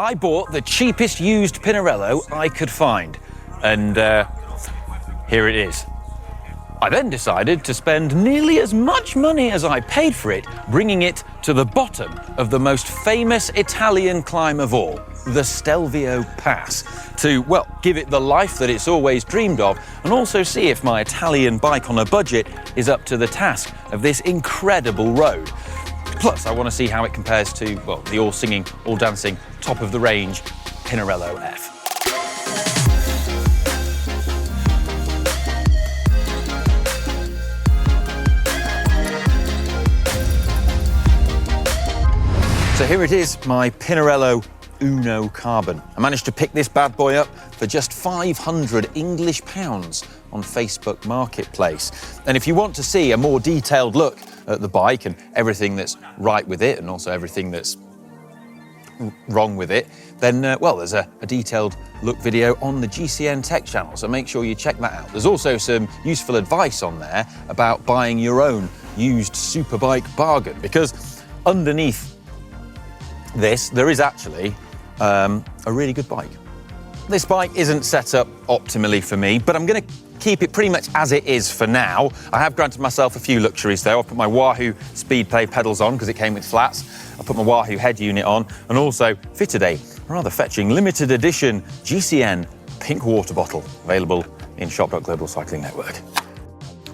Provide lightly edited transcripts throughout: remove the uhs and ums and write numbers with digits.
I bought the cheapest used Pinarello I could find, and here it is. I then decided to spend nearly as much money as I paid for it, bringing it to the bottom of the most famous Italian climb of all, the Stelvio Pass, to, well, give it the life that it's always dreamed of, and also see if my Italian bike on a budget is up to the task of this incredible road. Plus, I want to see how it compares to, well, the all-singing, all-dancing, top-of-the-range Pinarello F. So here it is, my Pinarello Uno Carbon. I managed to pick this bad boy up for just £500 English on Facebook Marketplace. And if you want to see a more detailed look at the bike and everything that's right with it, and also everything that's wrong with it, then, well, there's a detailed look video on the GCN Tech channel, so make sure you check that out. There's also some useful advice on there about buying your own used superbike bargain, because underneath this, there is actually a really good bike. This bike isn't set up optimally for me, but I'm going to keep it pretty much as it is for now. I have granted myself a few luxuries though. I've put my Wahoo Speedplay pedals on because it came with flats. I put my Wahoo head unit on, and also fitted a rather fetching limited edition GCN pink water bottle, available in shop.global cycling network.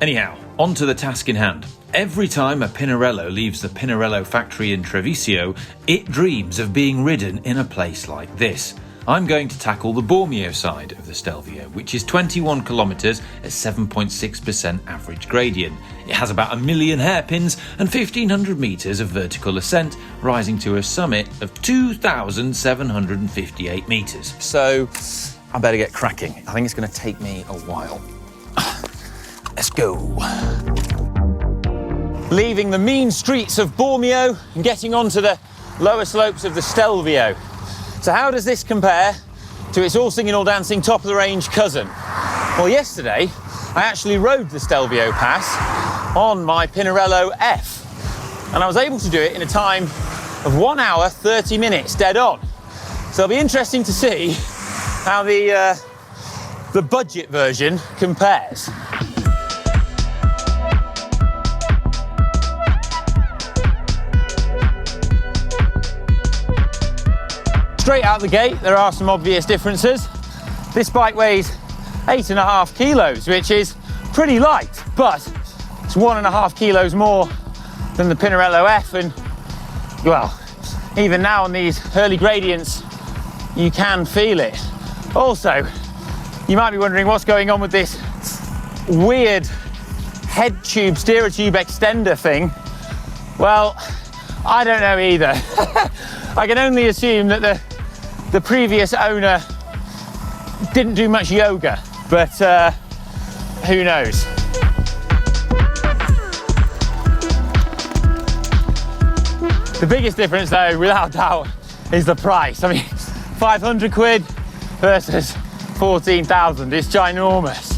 Anyhow, on to the task in hand. Every time a Pinarello leaves the Pinarello factory in Treviso, it dreams of being ridden in a place like this. I'm going to tackle the Bormio side of the Stelvio, which is 21 kilometres at 7.6% average gradient. It has about 1 million hairpins and 1,500 metres of vertical ascent, rising to a summit of 2,758 metres. So I better get cracking. I think it's going to take me a while. Let's go. Leaving the mean streets of Bormio and getting onto the lower slopes of the Stelvio. So how does this compare to its all-singing, all-dancing, top-of-the-range cousin? Well, yesterday, I actually rode the Stelvio Pass on my Pinarello F, and I was able to do it in a time of 1 hour, 30 minutes, dead on. So it'll be interesting to see how the budget version compares. Straight out the gate, there are some obvious differences. This bike weighs 8.5 kilos, which is pretty light, but it's 1.5 kilos more than the Pinarello F, and, well, even now on these early gradients, you can feel it. Also, you might be wondering what's going on with this weird head tube, steerer tube extender thing. Well, I don't know either. I can only assume that the previous owner didn't do much yoga, but who knows? The biggest difference though, without doubt, is the price. I mean, 500 quid versus 14,000, it's ginormous.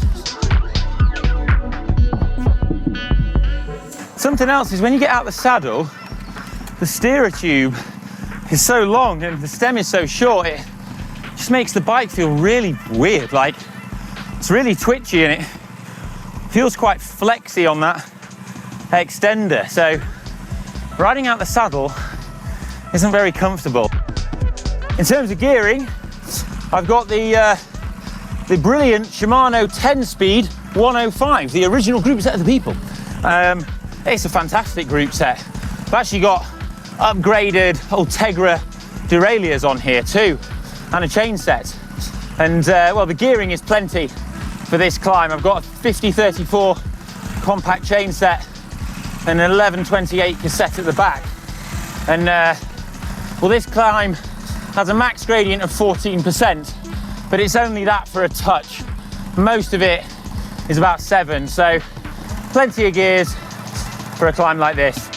Something else is when you get out the saddle, the steerer tube is so long and the stem is so short, it just makes the bike feel really weird. Like, it's really twitchy and it feels quite flexy on that extender. So riding out the saddle isn't very comfortable. In terms of gearing, I've got the brilliant Shimano 10-speed 105, the original group set of the people. It's a fantastic group set. I've actually got upgraded Ultegra derailleurs on here too, and a chain set. And well, the gearing is plenty for this climb. I've got a 50-34 compact chain set and an 11-28 cassette at the back. And well, this climb has a max gradient of 14%, but it's only that for a touch. Most of it is about 7, so plenty of gears for a climb like this.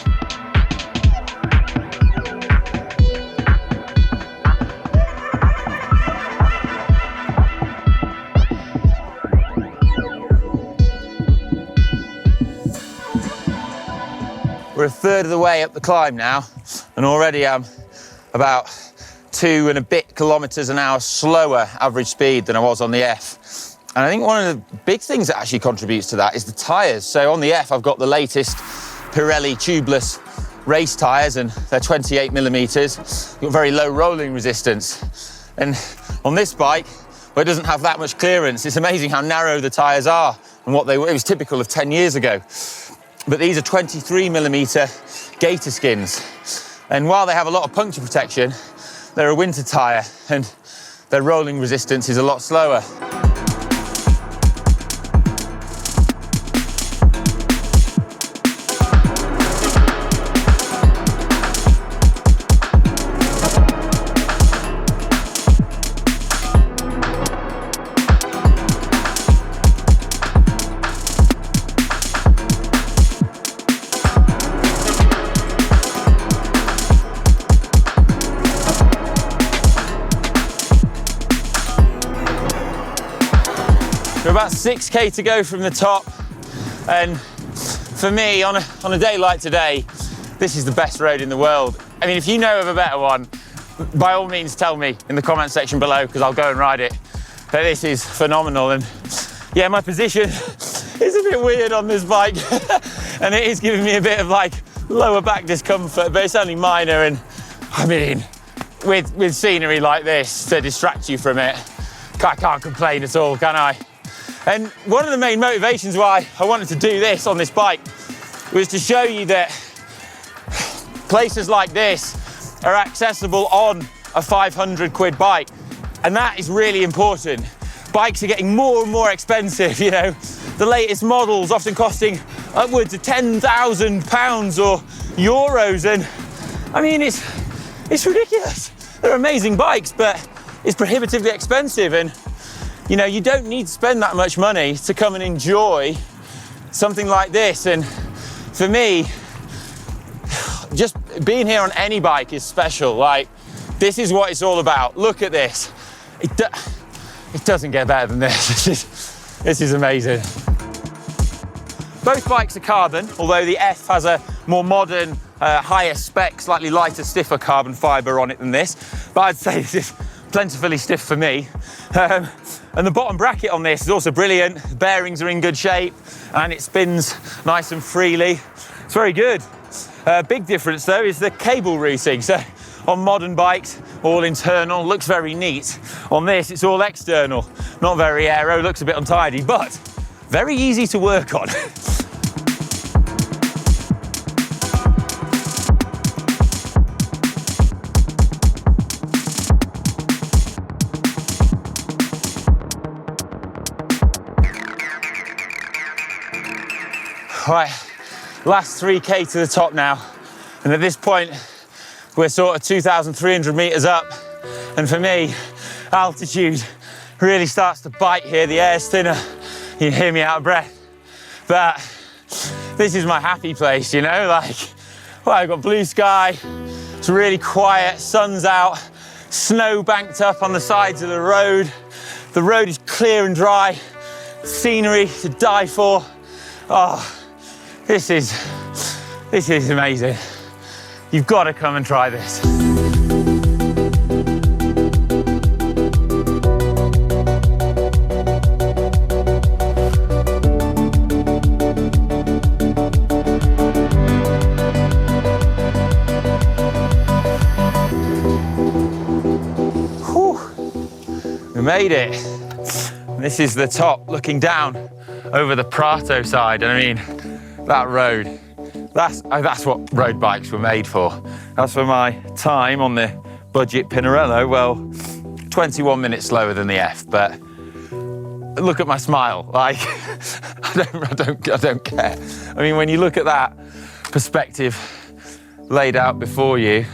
We're a third of the way up the climb now, and already I'm about 2 and a bit kilometers an hour slower average speed than I was on the F. And I think one of the big things that actually contributes to that is the tyres. So on the F, I've got the latest Pirelli tubeless race tyres, and they're 28 millimeters. Got very low rolling resistance. And on this bike, where it doesn't have that much clearance, it's amazing how narrow the tyres are and what they were. It was typical of 10 years ago. But these are 23 millimeter gator skins. And while they have a lot of puncture protection, they're a winter tyre and their rolling resistance is a lot slower. We're about 6k to go from the top, and for me, on a day like today, this is the best road in the world. I mean, if you know of a better one, by all means tell me in the comment section below, because I'll go and ride it. But this is phenomenal, and yeah, my position is a bit weird on this bike, and it is giving me a bit of like lower back discomfort, but it's only minor, and I mean, with scenery like this to distract you from it, I can't complain at all, can I? And one of the main motivations why I wanted to do this on this bike was to show you that places like this are accessible on a 500 quid bike. And that is really important. Bikes are getting more and more expensive, you know. The latest models often costing upwards of £10,000 or euros. And I mean, it's ridiculous. They're amazing bikes, but it's prohibitively expensive. And you know, you don't need to spend that much money to come and enjoy something like this. And for me, just being here on any bike is special. Like, this is what it's all about. Look at this. It doesn't get better than this. This is amazing. Both bikes are carbon, although the F has a more modern, higher spec, slightly lighter, stiffer carbon fibre on it than this. But I'd say this is plentifully stiff for me. And the bottom bracket on this is also brilliant. The bearings are in good shape and it spins nice and freely. It's very good. Big difference though is the cable routing. So on modern bikes, all internal, looks very neat. On this, it's all external. Not very aero, looks a bit untidy, but very easy to work on. Right, last 3k to the top now, and at this point we're sort of 2,300 meters up, and for me altitude really starts to bite here. The air's thinner, you can hear me out of breath, but this is my happy place, you know, like, well, I've got blue sky, it's really quiet, sun's out, snow banked up on the sides of the road is clear and dry, scenery to die for. Oh, this is amazing. You've got to come and try this. Whew. We made it. This is the top looking down over the Prato side, and I mean, that road, that's what road bikes were made for. As for my time on the budget Pinarello, well, 21 minutes slower than the F, but look at my smile, like, I don't care. I mean, when you look at that perspective laid out before you,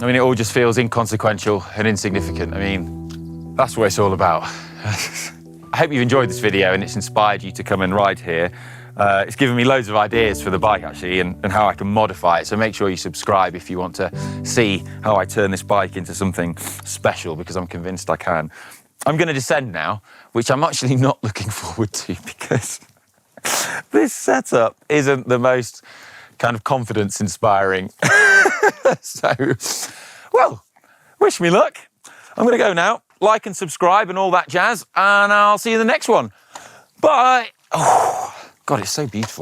I mean, it all just feels inconsequential and insignificant. I mean, that's what it's all about. I hope you've enjoyed this video and it's inspired you to come and ride here. It's given me loads of ideas for the bike actually and how I can modify it. So make sure you subscribe if you want to see how I turn this bike into something special, because I'm convinced I can. I'm going to descend now, which I'm actually not looking forward to because this setup isn't the most kind of confidence inspiring. So, well, wish me luck. I'm going to go now. Like and subscribe and all that jazz, and I'll see you in the next one. Bye. Oh, God, it's so beautiful.